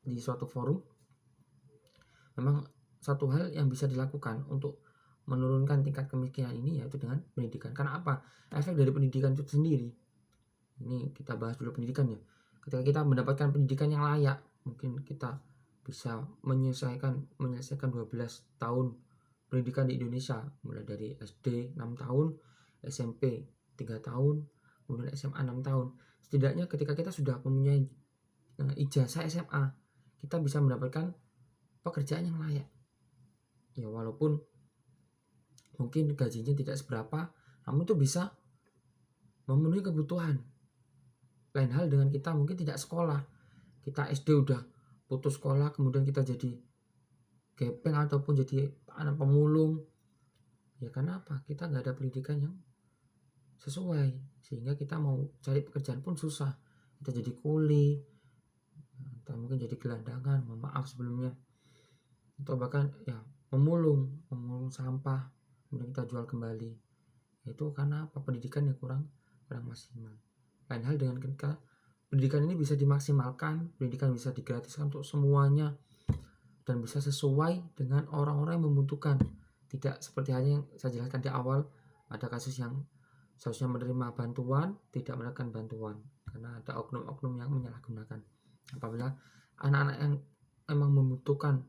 di suatu forum. Memang satu hal yang bisa dilakukan untuk menurunkan tingkat kemiskinan ini yaitu dengan pendidikan. Karena apa? Efek dari pendidikan itu sendiri. Ini kita bahas dulu pendidikannya. Ketika kita mendapatkan pendidikan yang layak, mungkin kita bisa menyelesaikan 12 tahun pendidikan di Indonesia, mulai dari SD 6 tahun, SMP 3 tahun, kemudian SMA 6 tahun. Setidaknya ketika kita sudah mempunyai ijazah SMA, kita bisa mendapatkan pekerjaan yang layak. Ya walaupun mungkin gajinya tidak seberapa, namun itu bisa memenuhi kebutuhan. Lain hal dengan kita mungkin tidak sekolah. Kita SD udah putus sekolah, kemudian kita jadi gepeng ataupun jadi anak pemulung. Ya karena apa? Kita nggak ada pendidikan yang sesuai, sehingga kita mau cari pekerjaan pun susah. Kita jadi kuli, atau mungkin jadi gelandangan, maaf sebelumnya, atau bahkan ya pemulung sampah, kemudian kita jual kembali. Itu karena apa? Pendidikan yang kurang maksimal. Lain hal dengan ketika pendidikan ini bisa dimaksimalkan, pendidikan bisa digratiskan untuk semuanya dan bisa sesuai dengan orang-orang yang membutuhkan. Tidak seperti halnya yang saya jelaskan di awal, ada kasus yang seharusnya menerima bantuan tidak mendapatkan bantuan karena ada oknum-oknum yang menyalahgunakan. Apabila anak-anak yang memang membutuhkan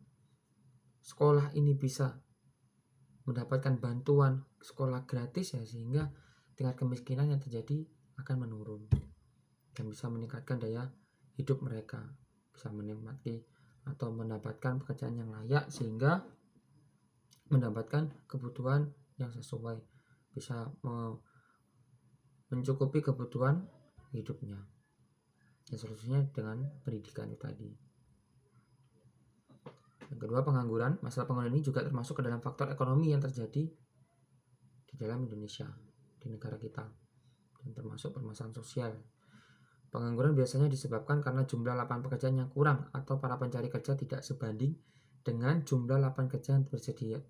sekolah ini bisa mendapatkan bantuan sekolah gratis, ya sehingga tingkat kemiskinan yang terjadi akan menurun dan bisa meningkatkan daya hidup mereka, bisa menikmati atau mendapatkan pekerjaan yang layak sehingga mendapatkan kebutuhan yang sesuai, bisa mencukupi kebutuhan hidupnya. Dan solusinya dengan pendidikan itu tadi. Yang kedua, pengangguran. Masalah pengangguran ini juga termasuk ke dalam faktor ekonomi yang terjadi di dalam Indonesia, di negara kita, dan termasuk permasalahan sosial. Pengangguran biasanya disebabkan karena jumlah lapangan pekerjaan yang kurang atau para pencari kerja tidak sebanding dengan jumlah lapangan kerja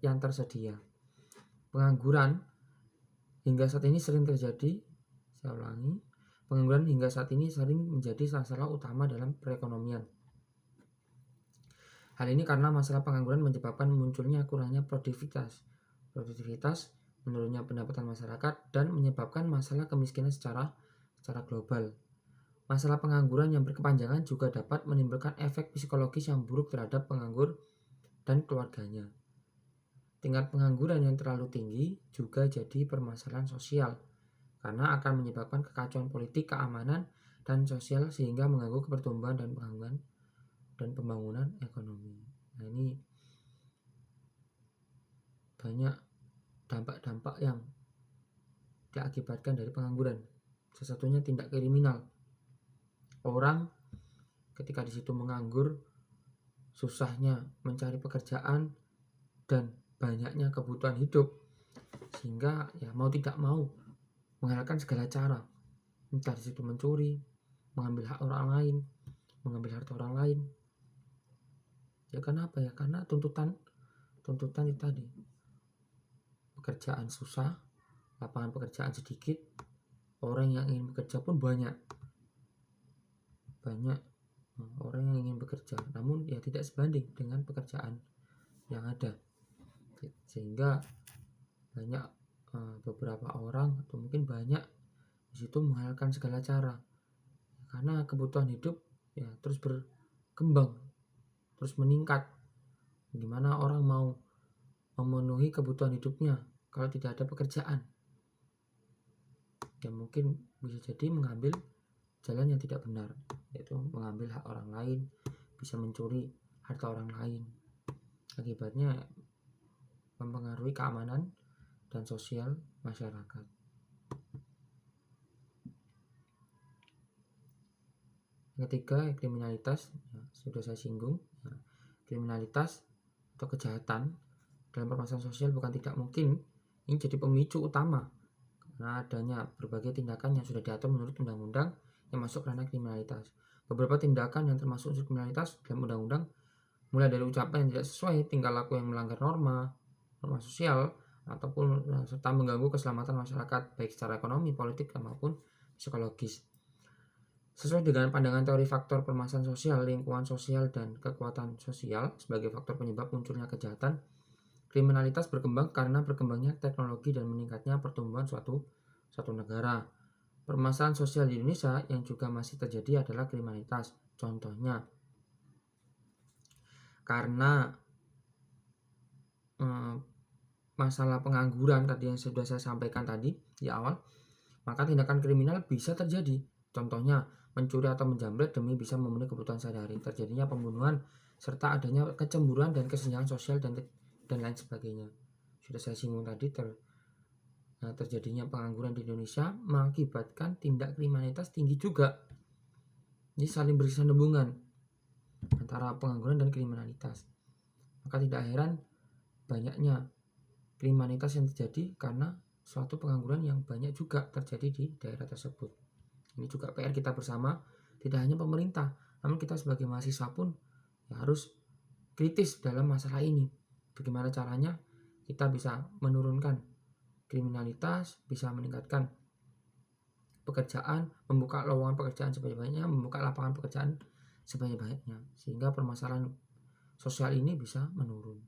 yang tersedia. Pengangguran hingga saat ini sering terjadi, pengangguran hingga saat ini sering menjadi masalah utama dalam perekonomian. Hal ini karena masalah pengangguran menyebabkan munculnya kurangnya produktivitas, menurunnya pendapatan masyarakat, dan menyebabkan masalah kemiskinan secara global. Masalah pengangguran yang berkepanjangan juga dapat menimbulkan efek psikologis yang buruk terhadap penganggur dan keluarganya. Tingkat pengangguran yang terlalu tinggi juga jadi permasalahan sosial karena akan menyebabkan kekacauan politik, keamanan, dan sosial sehingga mengganggu pertumbuhan dan pembangunan ekonomi. Nah, ini banyak dampak-dampak yang diakibatkan dari pengangguran. Salah satunya tindak kriminal. Orang ketika di situ menganggur, susahnya mencari pekerjaan dan banyaknya kebutuhan hidup, sehingga ya mau tidak mau menggunakan segala cara, entah di situ mencuri, mengambil hak orang lain, mengambil harta orang lain. Ya kenapa ya? Karena tuntutan itu tadi, pekerjaan susah, lapangan pekerjaan sedikit, orang yang ingin bekerja pun banyak orang yang ingin bekerja, namun ya tidak sebanding dengan pekerjaan yang ada, sehingga banyak beberapa orang atau mungkin banyak di situ menghalalkan segala cara karena kebutuhan hidup ya terus berkembang, terus meningkat. Gimana orang mau memenuhi kebutuhan hidupnya kalau tidak ada pekerjaan? Ya mungkin bisa jadi mengambil jalan yang tidak benar, yaitu mengambil hak orang lain, bisa mencuri harta orang lain. Akibatnya mempengaruhi keamanan dan sosial masyarakat. Ketiga, kriminalitas, ya, sudah saya singgung. Ya, kriminalitas atau kejahatan dalam permasalahan sosial bukan tidak mungkin ini jadi pemicu utama karena adanya berbagai tindakan yang sudah diatur menurut undang-undang yang masuk ranah kriminalitas. Beberapa tindakan yang termasuk unsur kriminalitas dalam undang-undang mulai dari ucapan yang tidak sesuai, tingkah laku yang melanggar norma sosial, ataupun serta mengganggu keselamatan masyarakat baik secara ekonomi, politik, maupun psikologis. Sesuai dengan pandangan teori faktor permasalahan sosial, lingkungan sosial, dan kekuatan sosial sebagai faktor penyebab munculnya kejahatan, kriminalitas berkembang karena berkembangnya teknologi dan meningkatnya pertumbuhan suatu negara. Permasalahan sosial di Indonesia yang juga masih terjadi adalah kriminalitas. Contohnya, karena masalah pengangguran tadi yang sudah saya sampaikan tadi di awal, maka tindakan kriminal bisa terjadi. Contohnya, mencuri atau menjamret demi bisa memenuhi kebutuhan sehari-hari, terjadinya pembunuhan, serta adanya kecemburuan dan kesenjangan sosial dan lain sebagainya. Sudah saya singgung tadi, terjadinya pengangguran di Indonesia mengakibatkan tindak kriminalitas tinggi juga. Jadi saling bersambungan antara pengangguran dan kriminalitas. Maka tidak heran banyaknya kriminalitas yang terjadi karena suatu pengangguran yang banyak juga terjadi di daerah tersebut. Ini juga PR kita bersama, tidak hanya pemerintah, namun kita sebagai mahasiswa pun ya harus kritis dalam masalah ini. Bagaimana caranya kita bisa menurunkan kriminalitas, bisa meningkatkan pekerjaan, membuka lowongan pekerjaan sebanyak-banyaknya, membuka lapangan pekerjaan sebanyak-banyaknya, sehingga permasalahan sosial ini bisa menurun.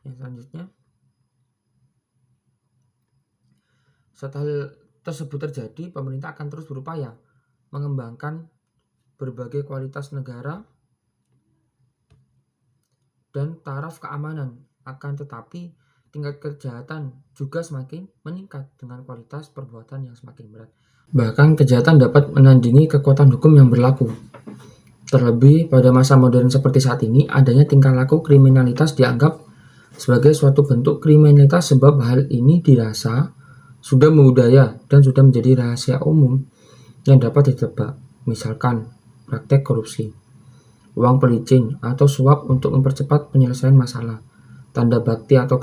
Yang selanjutnya, setelah tersebut terjadi, pemerintah akan terus berupaya mengembangkan berbagai kualitas negara dan taraf keamanan. Akan tetapi, tingkat kejahatan juga semakin meningkat dengan kualitas perbuatan yang semakin berat. Bahkan kejahatan dapat menandingi kekuatan hukum yang berlaku. Terlebih pada masa modern seperti saat ini, adanya tingkah laku kriminalitas dianggap sebagai suatu bentuk kriminalitas sebab hal ini dirasa sudah membudaya dan sudah menjadi rahasia umum. yang dapat ditebak, misalkan praktek korupsi, uang pelicin, atau suap untuk mempercepat penyelesaian masalah, tanda bakti atau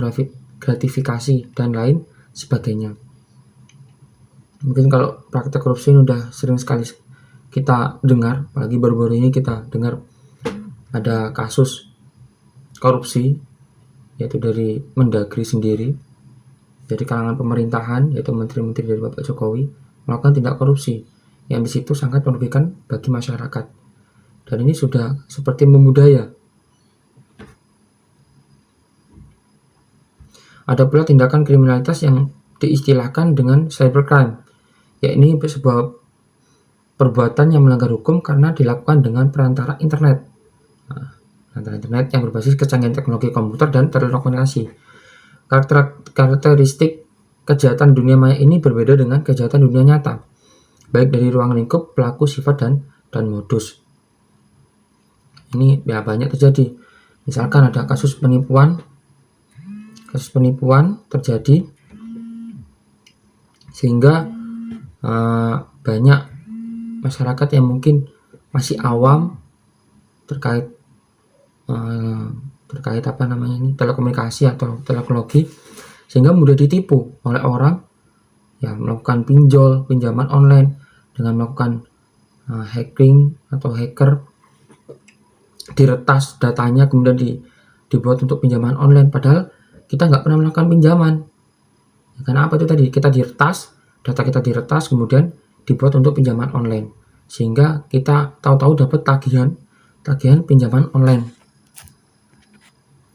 gratifikasi, dan lain sebagainya. Mungkin kalau praktek korupsi ini udah sering sekali kita dengar, apalagi baru-baru ini kita dengar ada kasus korupsi, yaitu dari Mendagri sendiri, dari kalangan pemerintahan, yaitu menteri-menteri dari Bapak Jokowi, melakukan tindak korupsi yang disitu sangat merugikan bagi masyarakat. Dan ini sudah seperti membudaya. Ada pula tindakan kriminalitas yang diistilahkan dengan cybercrime, yakni sebuah perbuatan yang melanggar hukum karena dilakukan dengan perantara internet. Perantara internet yang berbasis kecanggihan teknologi komputer dan telekomunikasi. Karakteristik kejahatan dunia maya ini berbeda dengan kejahatan dunia nyata, baik dari ruang lingkup, pelaku, sifat, dan modus. Ini ya banyak terjadi. Misalkan ada kasus penipuan terjadi sehingga banyak masyarakat yang mungkin masih awam terkait telekomunikasi atau teknologi, sehingga mudah ditipu oleh orang yang melakukan pinjaman online dengan melakukan hacking atau hacker, diretas datanya kemudian dibuat untuk pinjaman online, padahal kita nggak pernah melakukan pinjaman. Karena apa itu tadi, kita diretas, data kita diretas kemudian dibuat untuk pinjaman online, sehingga kita tahu-tahu dapat tagihan pinjaman online.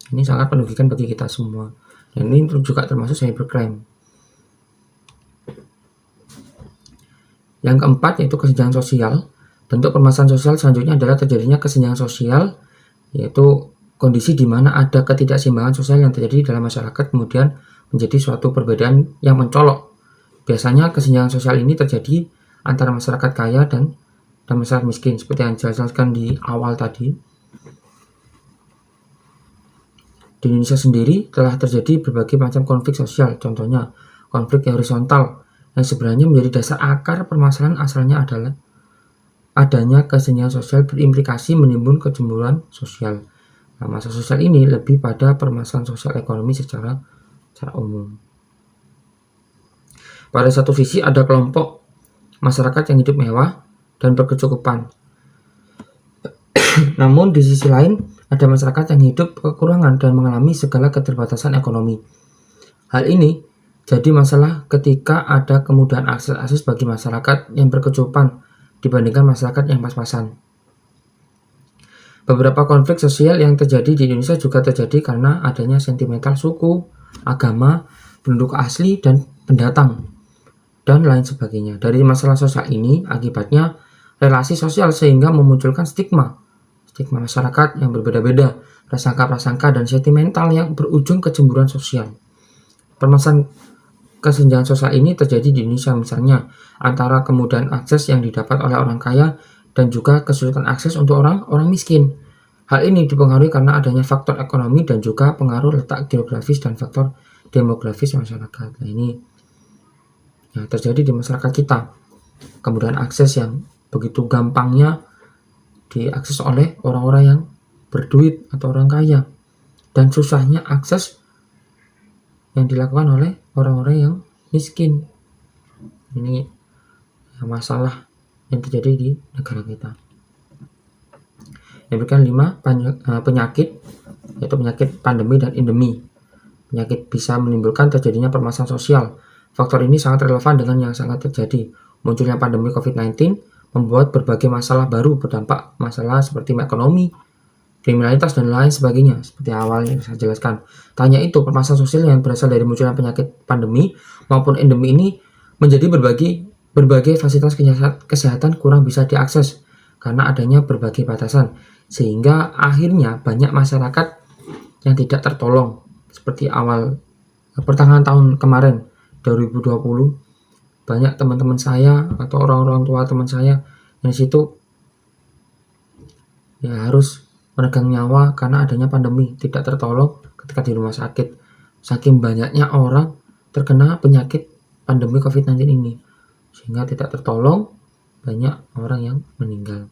Ini sangat merugikan bagi kita semua, dan ini juga termasuk cybercrime. Yang keempat yaitu kesenjangan sosial. Bentuk permasalahan sosial selanjutnya adalah terjadinya kesenjangan sosial, yaitu kondisi di mana ada ketidakseimbangan sosial yang terjadi dalam masyarakat kemudian menjadi suatu perbedaan yang mencolok. Biasanya kesenjangan sosial ini terjadi antara masyarakat kaya dan masyarakat miskin, seperti yang dijelaskan di awal tadi. Di Indonesia sendiri telah terjadi berbagai macam konflik sosial, contohnya konflik horizontal yang sebenarnya menjadi dasar akar permasalahan asalnya adalah adanya kesenjangan sosial berimplikasi menimbun kecemburuan sosial. Nah, masalah sosial ini lebih pada permasalahan sosial ekonomi secara umum. Pada satu sisi ada kelompok masyarakat yang hidup mewah dan berkecukupan. Namun di sisi lain ada masyarakat yang hidup kekurangan dan mengalami segala keterbatasan ekonomi. Hal ini jadi masalah ketika ada kemudahan akses bagi masyarakat yang berkecukupan dibandingkan masyarakat yang pas-pasan. Beberapa konflik sosial yang terjadi di Indonesia juga terjadi karena adanya sentimental suku, agama, penduduk asli, dan pendatang, dan lain sebagainya. Dari masalah sosial ini akibatnya relasi sosial sehingga memunculkan stigma masyarakat yang berbeda-beda, prasangka dan sentimental yang berujung kecemburuan sosial. Permasalahan kesenjangan sosial ini terjadi di Indonesia misalnya antara kemudahan akses yang didapat oleh orang kaya dan juga kesulitan akses untuk orang miskin. Hal ini dipengaruhi karena adanya faktor ekonomi dan juga pengaruh letak geografis dan faktor demografis masyarakat. Nah, ini terjadi di masyarakat kita. Kemudahan akses yang begitu gampangnya diakses oleh orang-orang yang berduit atau orang kaya, dan susahnya akses yang dilakukan oleh orang-orang yang miskin. Ini masalah yang terjadi di negara kita. Yang berikutnya 5, penyakit, yaitu penyakit pandemi dan endemi. Penyakit bisa menimbulkan terjadinya permasalahan sosial. Faktor ini sangat relevan dengan yang sangat terjadi. Munculnya pandemi COVID-19 membuat berbagai masalah baru berdampak masalah seperti ekonomi, kriminalitas, dan lain sebagainya. Seperti awal yang saya jelaskan. Tanya itu, permasalahan sosial yang berasal dari munculnya penyakit pandemi maupun endemi ini menjadi berbagai fasilitas kesehatan kurang bisa diakses karena adanya berbagai batasan, sehingga akhirnya banyak masyarakat yang tidak tertolong. Seperti awal pertengahan tahun kemarin 2020, banyak teman-teman saya atau orang-orang tua teman saya yang disitu ya harus meregang nyawa karena adanya pandemi, tidak tertolong ketika di rumah sakit. Saking banyaknya orang terkena penyakit pandemi COVID-19 ini, sehingga tidak tertolong, banyak orang yang meninggal.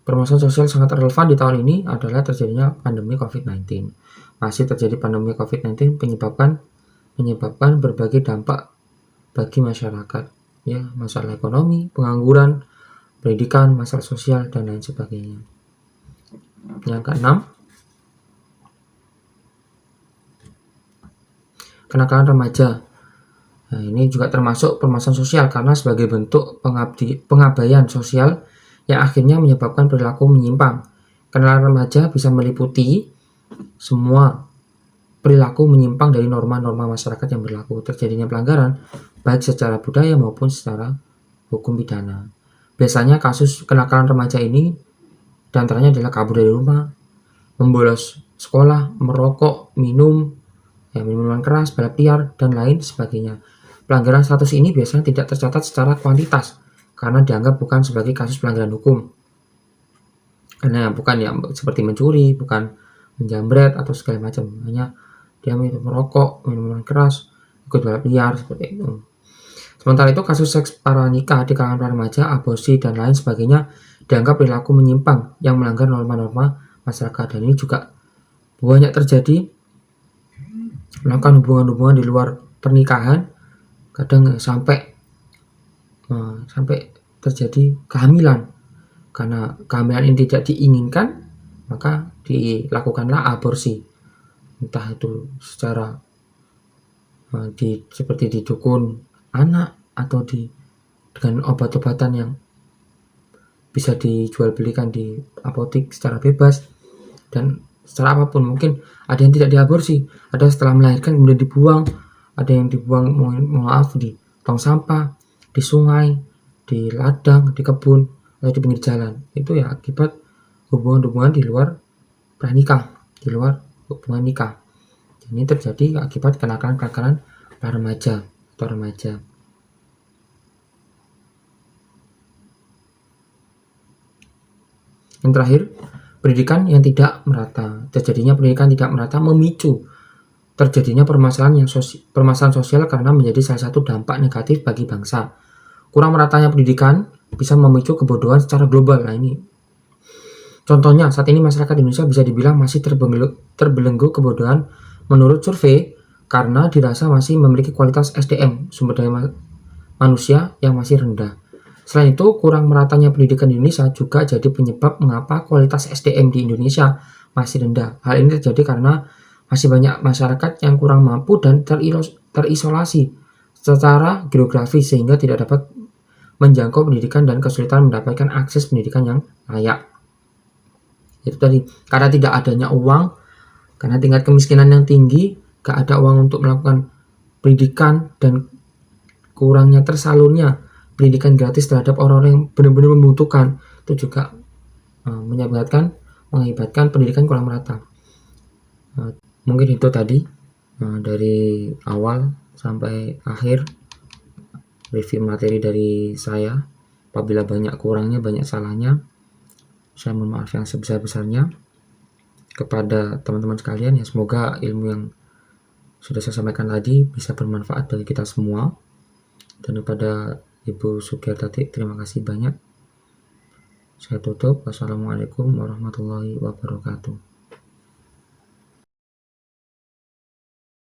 Permasalahan sosial sangat relevan di tahun ini adalah terjadinya pandemi COVID-19. Masih terjadi pandemi COVID-19 menyebabkan berbagai dampak bagi masyarakat, ya, masalah ekonomi, pengangguran, pendidikan, masalah sosial, dan lain sebagainya. Yang keenam, kenakalan remaja. Nah, ini juga termasuk permasalahan sosial karena sebagai bentuk pengabaian sosial yang akhirnya menyebabkan perilaku menyimpang. Kenakalan remaja bisa meliputi semua perilaku menyimpang dari norma-norma masyarakat yang berlaku. Terjadinya pelanggaran baik secara budaya maupun secara hukum pidana. Biasanya kasus kenakalan remaja ini diantaranya adalah kabur dari rumah, membolos sekolah, merokok, minum minuman keras, balap liar, dan lain sebagainya. Pelanggaran status ini biasanya tidak tercatat secara kuantitas karena dianggap bukan sebagai kasus pelanggaran hukum. Karena bukan yang seperti mencuri, bukan menjamret atau segala macam. Hanya dia merokok, minuman keras, ikut balap liar seperti itu. Sementara itu kasus seks pranikah di kalangan remaja, aborsi, dan lain sebagainya dianggap perilaku menyimpang yang melanggar norma-norma masyarakat. Dan ini juga banyak terjadi melakukan hubungan-hubungan di luar pernikahan, kadang sampai terjadi kehamilan. Karena kehamilan ini tidak diinginkan, maka dilakukanlah aborsi. Entah itu secara seperti didukun anak atau dengan obat-obatan yang bisa dijual belikan di apotek secara bebas, dan secara apapun. Mungkin ada yang tidak diaborsi, ada setelah melahirkan kemudian dibuang, ada yang dibuang di tong sampah, di sungai, di ladang, di kebun, atau di pinggir jalan. Itu ya akibat hubungan-hubungan di luar pranikah, di luar hubungan nikah. Ini terjadi akibat kenakalan-kenakalan remaja atau remaja. Yang terakhir, pendidikan yang tidak merata. Terjadinya pendidikan tidak merata memicu terjadinya permasalahan sosial karena menjadi salah satu dampak negatif bagi bangsa. Kurang meratanya pendidikan bisa memicu kebodohan secara global. Nah, ini contohnya, saat ini masyarakat Indonesia bisa dibilang masih terbelenggu kebodohan menurut survei karena dirasa masih memiliki kualitas SDM, sumber daya manusia, yang masih rendah. Selain itu, kurang meratanya pendidikan di Indonesia juga jadi penyebab mengapa kualitas SDM di Indonesia masih rendah. Hal ini terjadi karena masih banyak masyarakat yang kurang mampu dan terisolasi secara geografis sehingga tidak dapat menjangkau pendidikan dan kesulitan mendapatkan akses pendidikan yang layak. Itu tadi, karena tidak adanya uang, karena tingkat kemiskinan yang tinggi, gak ada uang untuk melakukan pendidikan, dan kurangnya tersalurnya pendidikan gratis terhadap orang-orang yang benar-benar membutuhkan, itu juga mengakibatkan pendidikan kurang merata. Mungkin itu tadi dari awal sampai akhir review materi dari saya. Apabila banyak kurangnya, banyak salahnya, saya mohon maaf yang sebesar-besarnya. Kepada teman-teman sekalian, ya semoga ilmu yang sudah saya sampaikan tadi bisa bermanfaat bagi kita semua. Dan kepada Ibu Sugiyartati, terima kasih banyak. Saya tutup. Wassalamualaikum warahmatullahi wabarakatuh.